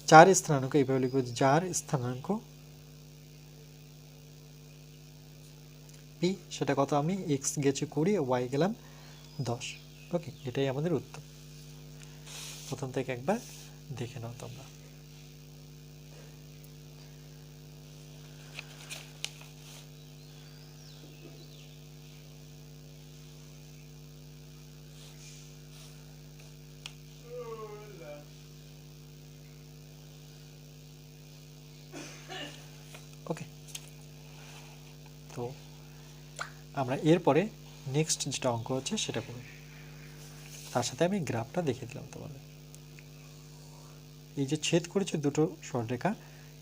যার স্থানাঙ্ক, এইভাবে লিখব, যার স্থানাঙ্ক পি, সেটা কত? আমি এক্স গেছে 20, ওয়াই গেলাম 10, ওকে। এটাই আমাদের উত্তর। প্রথম থেকে একবার দেখে নাও তোমরা। ওকে, তো আমরা এরপরে নেক্সট যেটা অঙ্ক হচ্ছে সেটা করব, তার সাথে আমি গ্রাফটা দেখিয়ে দিলাম তোমাদের। এই যে ছেদ করেছে দুটো সরলরেখা,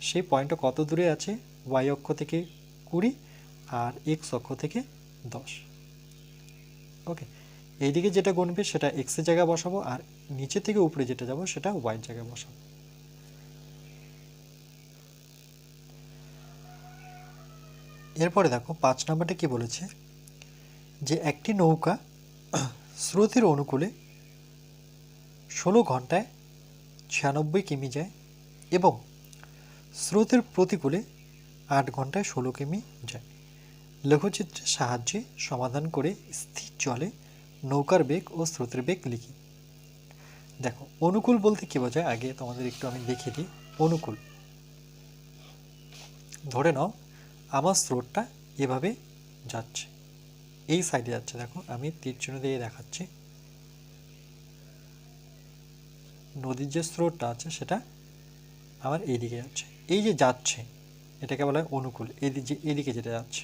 সেই পয়েন্টটা কত দূরে আছে? ওয়াই অক্ষ থেকে 20 আর এক্স অক্ষ থেকে 10, ওকে। এইদিকে যেটা গুনবে সেটা এক্সের জায়গায় বসাবো, আর নিচে থেকে উপরে যেটা যাব সেটা ওয়াইয়ের জায়গায় বসাবো। এরপরে দেখো 5 নম্বরটা কি বলেছে, যে একটি নৌকা স্রোতের অনুকূলে 16 ঘন্টায় 96 কিমি যায় এবং স্রোতের প্রতিকূলে 8 ঘন্টায় 16 কিমি যায়। লঘুচিত্রের সাহায্যে সমাধান করে স্থির জলে নৌকার বেগ ও স্রোতের বেগ লিখি। দেখো অনুকূল বলতে কি বোঝায় আগে তোমাদের একটু আমি দেখিয়ে দিই। অনুকূল, ধরে নাও আমার স্রোতটা এভাবে যাচ্ছে, এই সাইডে যাচ্ছে, দেখো আমি তীর চিহ্ন দিয়ে দেখাচ্ছি। নদীর যে স্রোতটা আছে সেটা আমার এইদিকে যাচ্ছে, এই যে যাচ্ছে এটাকে বলা হয় অনুকূল। এদিকে যেটা যাচ্ছে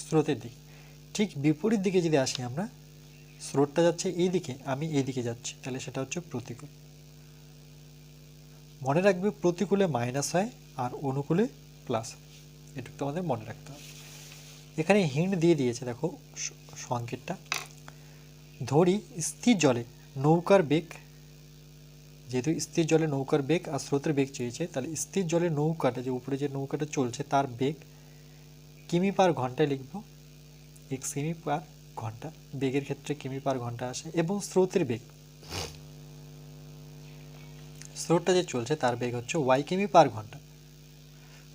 স্রোতের দিকে। ঠিক বিপরীত দিকে যদি আসি আমরা, স্রোতটা যাচ্ছে এই দিকে, আমি এইদিকে যাচ্ছি, তাহলে সেটা হচ্ছে প্রতিকূল। মনে রাখবে প্রতিকূলে মাইনাস হয় আর অনুকূলে প্লাস, এটুকু আমাদের মনে রাখতে হবে। এখানে হিন্ট দিয়ে দিয়েছে দেখো সংকেতটা। ধরি স্থির জলে নৌকার বেগ, যেহেতু স্থির জলে নৌকার বেগ আর স্রোতের বেগ চেয়েছে, তাহলে স্থির জলে নৌকাটা যে উপরে যে নৌকাটা চলছে তার বেগ কিমি পার ঘন্টায় লিখব, এক্স কিমি পার ঘন্টা, বেগের ক্ষেত্রে কিমি পার ঘন্টা আসে। এবং স্রোতের বেগ, স্রোতটা যে চলছে তার বেগ হচ্ছে ওয়াই কিমি পার ঘন্টা।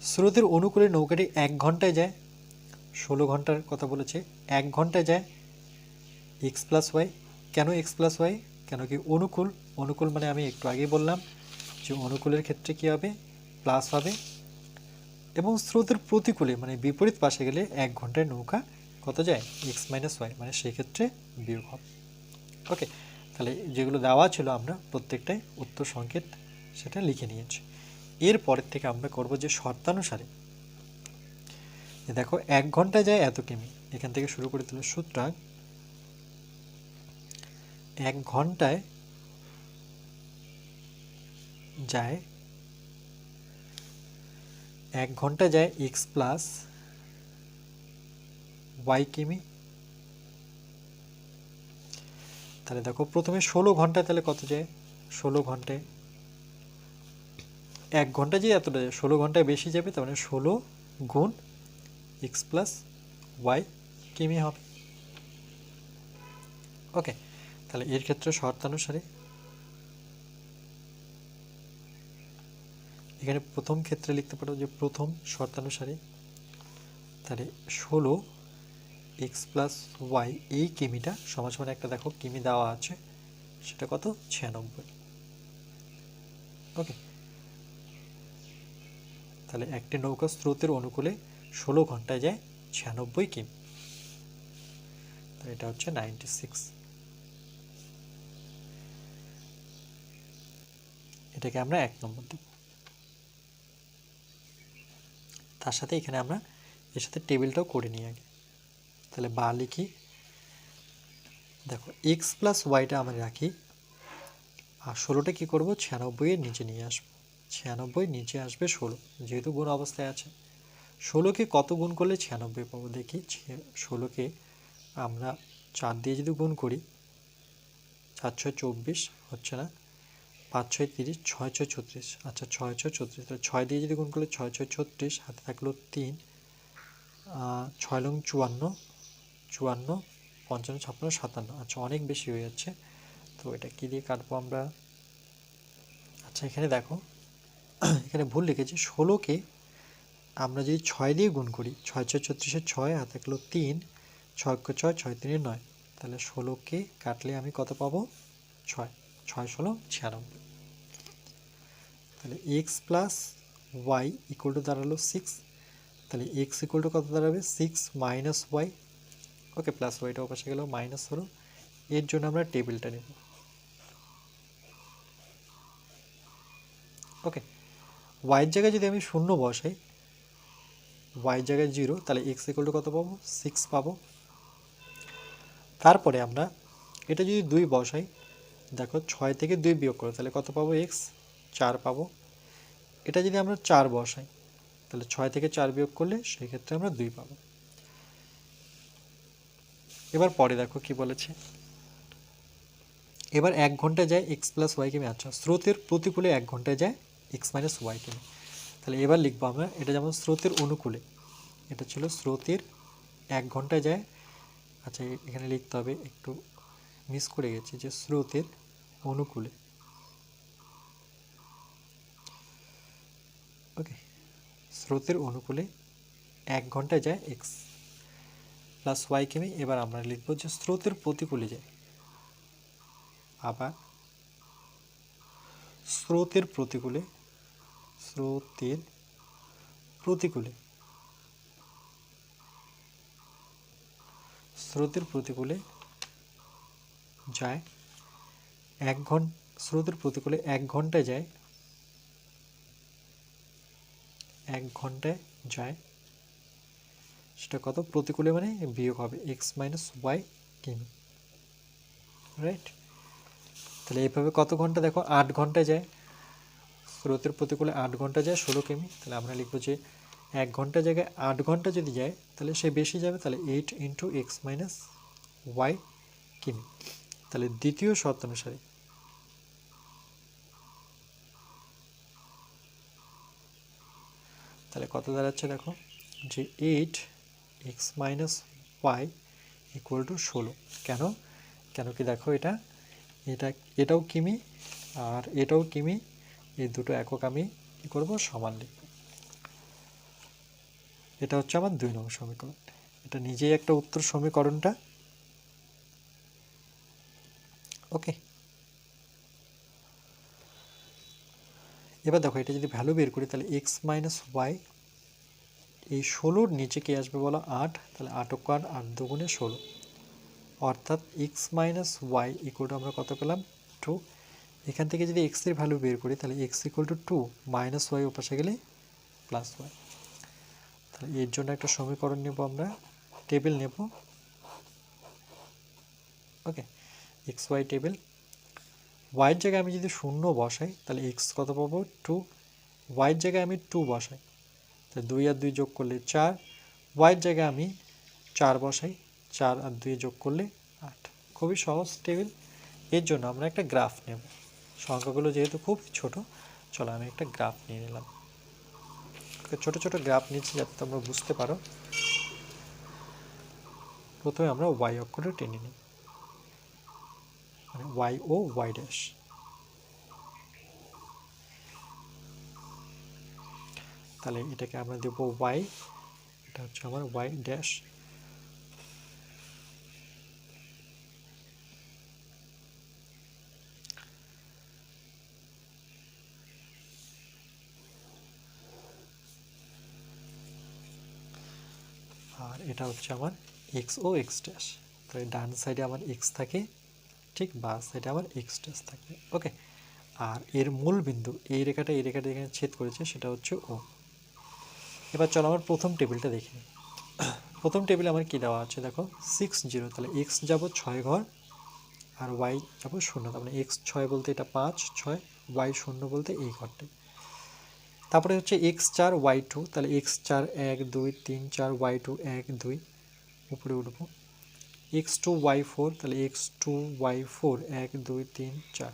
স্রোতের অনুকূলে নৌকাটি 1 ঘন্টায় যায়, 16 ঘন্টার কথা বলেছে, 1 ঘন্টায় যায় এক্স প্লাস ওয়াই। কেন এক্স প্লাস ওয়াই? কেন কি অনুকূল, অনুকূল মানে আমি একটু আগেই বললাম যে অনুকূলের ক্ষেত্রে কি হবে, প্লাস হবে। এবং স্রোতের প্রতিকূলে মানে বিপরীত পাশে গেলে 1 ঘন্টায় নৌকা কত যায়, এক্স মাইনাস ওয়াই, মানে সেই ক্ষেত্রে বিয়োগ হবে। ওকে, তাহলে যেগুলো দেওয়া ছিল আমরা প্রত্যেকটাই উত্তর সংকেত সেটা লিখে নিয়েছি। এর পরের থেকে আমরা করব যে শর্তানুসারে, দেখো 1 ঘন্টায় যায় এত কিমি, এখান থেকে শুরু করে দিল। সুতরাং 1 ঘন্টায় যায় 1 ঘন্টায় যায় এক্স প্লাস ওয়াই কিমি। তাহলে দেখো প্রথমে 16 ঘন্টায় তাহলে কত যায়, 16 ঘন্টায় 1 ঘন্টা যে এতটা যায়, 16 ঘন্টায় বেশি যাবে, তার মানে 16 গুণ এক্স প্লাস ওয়াই কিমি হবে। ওকে, তাহলে এর ক্ষেত্রে শর্তানুসারে এখানে প্রথম ক্ষেত্রে লিখতে পারো যে প্রথম শর্তানুসারে, তাহলে 16 এক্স প্লাস ওয়াই এই কিমিটা সমান সমান একটা দেখো কিমি দেওয়া আছে, সেটা কত, 96। ওকে, তাহলে একটি নৌকা স্রোতের অনুকূলে 16 ঘন্টায় যায় 96 কিমি, এটা হচ্ছে 96। এটাকে আমরা 1 নম্বর দেব। তার সাথে এখানে আমরা এর সাথে টেবিলটাও করে নিই আগে। তাহলে বা লিখি, দেখো এক্স প্লাস ওয়াইটা আমরা রাখি, আর 16টা কী করবো, 96 এর নিচে নিয়ে আসবো। 96 নিচে আসবে 16, যেহেতু গুণ অবস্থায় আছে। 16কে কত গুণ করলে 96 পাবো দেখি। 16কে আমরা 4 দিয়ে যদি গুণ করি, 4 6 24 হচ্ছে না, 5 6 30, 6 6 36, আচ্ছা 6 6 36, তাহলে 6 দিয়ে যদি গুণ করলে 6 6 36, হাতে থাকলো 3, 6 লং 54, 54 55 56 57, আচ্ছা অনেক বেশি হয়ে যাচ্ছে, তো এটা কী দিয়ে কাটবো আমরা। আচ্ছা এখানে দেখো এখানে ভুল লিখেছি, 16কে আমরা যদি 6 দিয়ে গুণ করি, 6 6 36-এর 6, হাতে থাকলো 3, 6 6 6 3 9, তাহলে 16কে কাটলে আমি কত পাবো, 6, 6 16 96। তাহলে x plus y equal to দাঁড়ালো 6, তাহলে এক্স ইকুয়াল টু কত দাঁড়াবে, 6 মাইনাস ওয়াই। ওকে, প্লাস ওয়াইটা ওপাশে গেল, মাইনাস হলো। এর জন্য আমরা টেবিলটা নেব। ওকে, ওয়াইয়ের জায়গায় যদি আমি 0 বসাই, ওয়াইয়ের জায়গায় 0, তাহলে এক্স ইকুয়াল টু কত পাবো, 6 পাবো। তারপরে আমরা এটা যদি 2 বসাই, দেখো 6 থেকে 2 বিয়োগ করো, তাহলে কত পাবো, এক্স 4 পাবো। এটা যদি আমরা 4 বসাই, তাহলে 6 থেকে 4 বিয়োগ করলে সেই ক্ষেত্রে আমরা 2 পাবো। এবার পরে দেখো কি বলেছে, এবার 1 ঘন্টায় যায় এক্স প্লাস ওয়াই কিমি। আচ্ছা, স্রোতের প্রতিকূলে 1 ঘন্টায় যায় এক্স মাইনাস ওয়াই কিমি। তাহলে এবার লিখবো আমরা, এটা যেমন স্রোতের অনুকূলে, এটা ছিল স্রোতের 1 ঘন্টায় যায়। আচ্ছা এখানে লিখতে হবে, একটু মিস করে গেছি, যে স্রোতের অনুকূলে ওকে, স্রোতের অনুকূলে 1 ঘন্টায় যায় x প্লাস ওয়াই কিমি। এবার আমরা লিখব যে স্রোতের প্রতিকূলে যায়, আবার স্রোতের প্রতিকূলে, স্রোতের প্রতিকূলে, স্রোতের প্রতিকূলে যায় 1 ঘন্টা, স্রোতের প্রতিকূলে 1 ঘন্টায় যায়, 1 ঘন্টায় যায়, সেটা কত? প্রতিকূলে মানে বিয়োগ হবে এক্স মাইনাস ওয়াই কিমি, রাইট? তাহলে এইভাবে কত ঘন্টা? দেখো 8 ঘন্টায় যায়, স্রোতের প্রতিকূলে 8 ঘন্টা যায় 16 কিমি। তাহলে আমরা লিখবো যে 1 ঘন্টা জায়গায় 8 ঘন্টা যদি যায় তাহলে সে বেশি যাবে, তাহলে 8 ইন্টু এক্স মাইনাস ওয়াই কিমি। তাহলে দ্বিতীয় শর্ত অনুসারে তাহলে কত দাঁড়াচ্ছে দেখো, যে 8 x minus y equal to 16। কেন? কেন কি দেখো, এটা এটা এটাও কিমি আর এটাও কিমি, এই দুটো একক আমি কী করবো? সমান লিখব। এটা হচ্ছে আমার 2 নং সমীকরণ। এটা নিজেই একটা উত্তর সমীকরণটা। ওকে, এবার দেখো এটা যদি ভ্যালু বের করি তাহলে এক্স মাইনাস ওয়াই, এই 16-র নিচে কে আসবে বলো? 8। তাহলে 8 ও 8, 8 দুগুণে 16, অর্থাৎ x minus y equal to আমরা কত পেলাম? 2। এখান থেকে যদি এক্স এর ভ্যালু বের করি তাহলে x equal to 2, minus y ওপাশে গেলে প্লাস ওয়াই। তাহলে এর জন্য একটা সমীকরণ নেব আমরা, টেবিল নেব। ওকে, এক্স ওয়াই টেবিল। ওয়াইয়ের জায়গায় আমি যদি 0 বসাই তাহলে এক্স কত পাবো? 2। ওয়াইয়ের জায়গায় আমি 2 বসাই, তাহলে 2 আর 2 যোগ করলে 4। ওয়াইয়ের জায়গায় আমি 4 বসাই, 4 আর 2 যোগ করলে 8। খুবই সহজ টেবিল। এর জন্য আমরা একটা গ্রাফ নেব। সংখ্যাগুলো যেহেতু খুব ছোট, চলো আমি একটা গ্রাফ নিয়ে নিলাম। ছোট ছোট গ্রাফ নিচ্ছি যাতে তোমরা বুঝতে পারো। প্রথমে আমরা ওয়াই অক্ষরে টেনে নিই, মানে ওয়াই ও ওয়াই ড্যাশ। তাহলে এটাকে আমরা দেব ওয়াই, এটা হচ্ছে আমার ওয়াই ড্যাশ। আর এটা হচ্ছে আমার এক্স ও এক্স ড্যাশ। তাহলে ডান সাইডে আমার এক্স থাকে, ঠিক বাঁ সাইডে আমার এক্স ড্যাশ থাকবে। ওকে, আর এর মূল বিন্দু এই রেখাটা এখানে ছেদ করেছে, সেটা হচ্ছে ও। এবার চলো আমার প্রথম টেবিলটা দেখি। প্রথম টেবিলে আমার কি দেওয়া আছে দেখো, 6 0। তাহলে এক্স যাব 6 ঘর আর ওয়াই যাব 0। তার মানে এক্স 6 বলতে এটা 5 6, ওয়াই 0 বলতে এই ঘরটাই। তারপরে হচ্ছে এক্স 4 ওয়াই 2, তাহলে এক্স 4 1 2 3 4, ওয়াই 2 1 2, উপরে উঠবো। এক্স 2 ওয়াই 4, তাহলে এক্স 2 ওয়াই 4 1 2 3 4,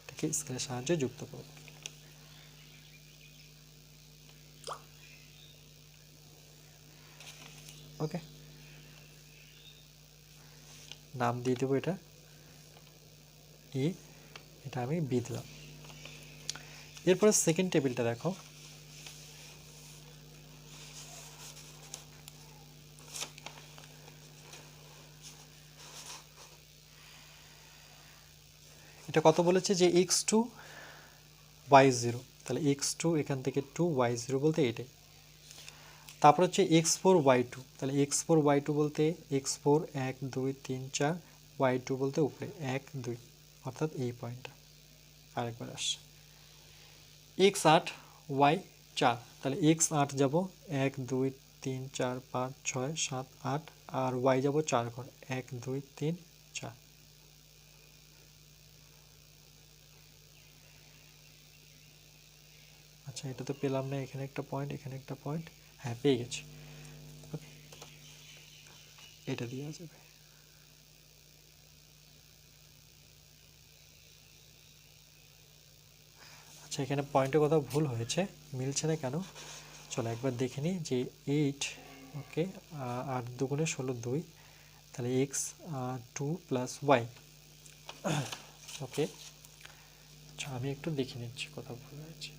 এটাকে স্কেলের সাহায্যে যুক্ত করব। ওকে, নাম দিয়ে দেবো এটা ই, এটা আমি বি দিলাম। এরপরে সেকেন্ড টেবিলটা দেখো, এটা কত বলেছে যে এক্স 2 ওয়াই 0, তাহলে এক্স 2 এখান থেকে 2 ওয়াই 0 বলতে এটাই। তারপর হচ্ছে এক্স 4 ওয়াই 2, তাহলে এক্স 4 ওয়াই 2 বলতে এক্স 4 1 2 3 4, ওয়াই 2 বলতে উপরে 1 2, অর্থাৎ এই পয়েন্টটা। আরেকবার আসছে এক্স 8 ওয়াই 4, তাহলে এক্স 8 যাব 1 2 3 4 5 6 7 8, আর ওয়াই যাব 4 ঘর 1 2 3 4। আচ্ছা, এটা তো পেলাম না, এখানে একটা পয়েন্ট, এখানে একটা পয়েন্ট, হ্যাঁ পেয়ে গেছি। ওকে, এটা দেওয়া যাবে। আচ্ছা, এখানে পয়েন্টের কথা ভুল হয়েছে, মিলছে না কেন চলো একবার দেখে নিই। যে 8, ওকে, 8 দুগুণে 16 2, তাহলে এক্স 2 প্লাস ওয়াই। ওকে, আচ্ছা আমি একটু দেখে নিচ্ছি কোথাও ভুল হয়েছে।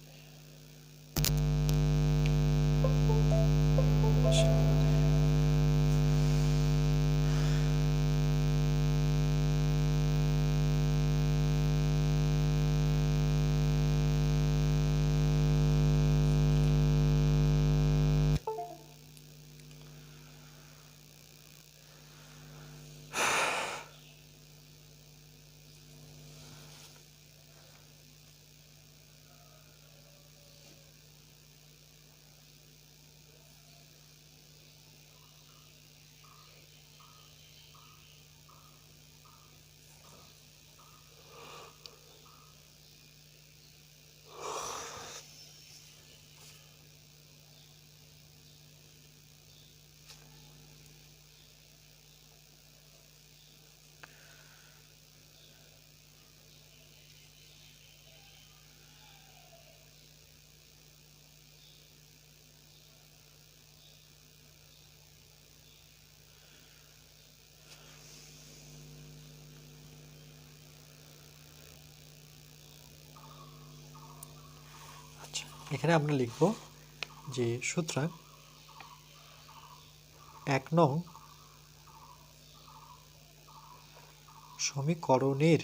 আচ্ছা, এখানে আমরা লিখব যে সুতরাং 1 নং সমীকরণের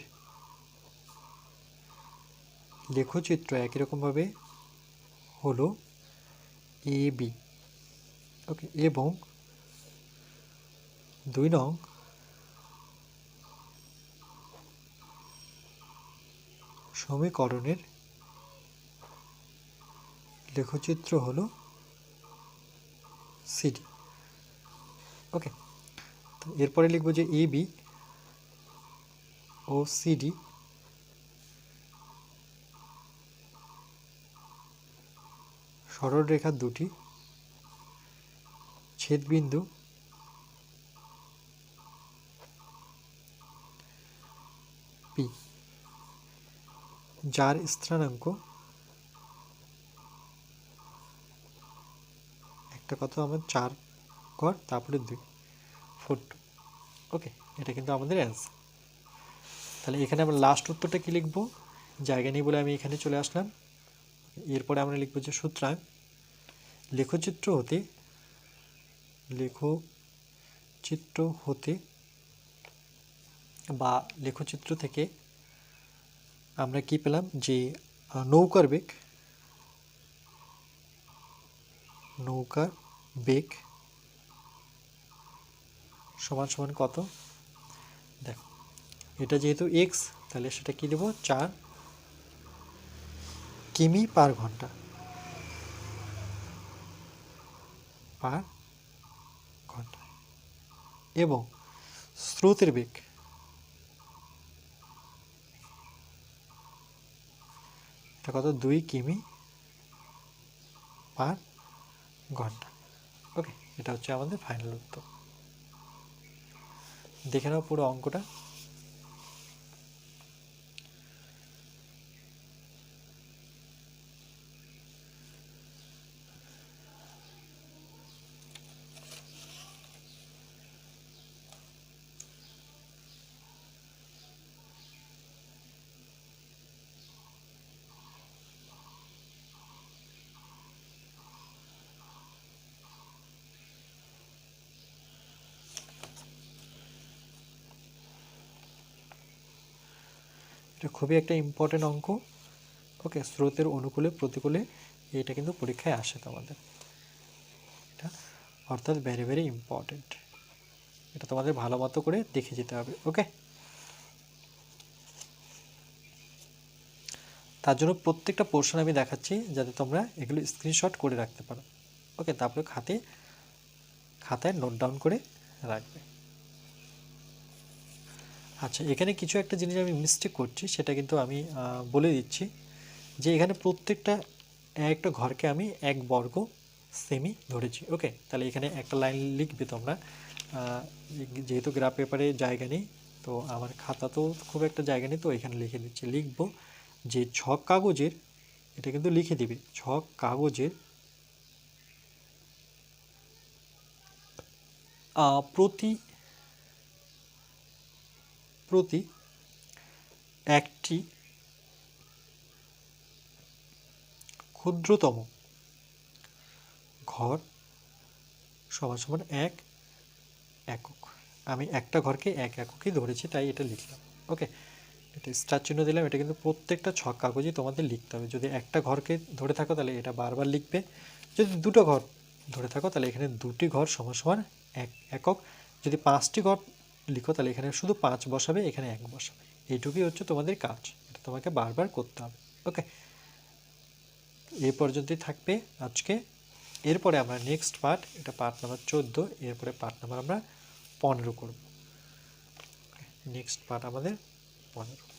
লেখচিত্র একই রকমভাবে হলো এ বি, ওকে, এবং 2 নং সমীকরণের লেখচিত্র হলো সিডি। ওকে, তো এরপরে লিখব যে এ বি ও সিডি সরলরেখা দুটি ছেদবিন্দু পি, যার স্থানাঙ্ক একটা কথা আমার 4 কর তারপরে 2 ফুট। ওকে, এটা কিন্তু আমাদের অ্যান্সার। তাহলে এখানে আমরা লাস্ট উত্তরটা কি লিখব, জায়গা নেই বলে আমি এখানে চলে আসলাম। এরপরে আমরা লিখব যে সুতরাং লেখচিত্র হতে বা লেখচিত্র থেকে আমরা কি পেলাম যে নৌকার বেগ সমান সমান কত। দেখো এটা যেহেতু এক্স, তাহলে সেটা কি দেব, 4 কিমি পার ঘন্টা এবং স্রোতের বেগ এটা কত, 2 কিমি পার ঘন্টা। ওকে, এটা হচ্ছে আমাদের ফাইনাল উত্তর। দেখে নাও পুরো অঙ্কটা। এটা খুবই একটা ইম্পর্টেন্ট অঙ্ক। ওকে, স্রোতের অনুকূলে প্রতিকূলে এটা কিন্তু পরীক্ষায় আসে তোমাদের, এটা অর্থাৎ ভেরি ভেরি ইম্পর্টেন্ট। এটা তোমাদের ভালো মতো করে দেখে যেতে হবে। ওকে, তার জন্য প্রত্যেকটা পোর্শন আমি দেখাচ্ছি যাতে তোমরা এগুলো স্ক্রিনশট করে রাখতে পারো। ওকে, তারপরে খাতায় নোট ডাউন করে রাখবে। আচ্ছা, এখানে কিছু একটা জিনিস আমি মিস্টেক করছি, সেটা কিন্তু আমি বলে দিচ্ছি যে এখানে প্রত্যেকটা একটা ঘরকে আমি 1 বর্গ সেমি ধরেছি। ওকে, তাহলে এখানে একটা লাইন লিখবে তোমরা, যেহেতু গ্রাফ পেপারে জায়গা নেই, তো আমার খাতা তো খুব একটা জায়গা নেই, তো এখানে লিখে দিচ্ছি। লিখব যে ছক কাগজের, এটা কিন্তু লিখে দিবে, ছক কাগজের প্রতি প্রতি একটি ক্ষুদ্রতম ঘর সমান সমান 1 একক। আমি একটা ঘরকে 1 এককই ধরেছি, তাই এটা লিখলাম। ওকে, এটা স্টার চিহ্ন দিলাম। এটা কিন্তু প্রত্যেকটা ছক কাগজই তোমাদের লিখতে হবে। যদি একটা ঘরকে ধরে থাকো তাহলে এটা বারবার লিখবে, যদি দুটো ঘর ধরে থাকো তাহলে এখানে দুটি ঘর সমান সমান 1 একক, যদি 5টি ঘর লিখো তাহলে এখানে শুধু 5 বসাবে, এখানে 1 বসাবে। এইটুকুই হচ্ছে তোমাদের কাজ, এটা তোমাকে বারবার করতে হবে। ওকে, এই পর্যন্তই থাকবে আজকে। এরপরে আমরা নেক্সট পার্ট, এটা পার্ট নাম্বার 14, এরপরে পার্ট নাম্বার আমরা 15 করব। নেক্সট পার্ট আমাদের 15।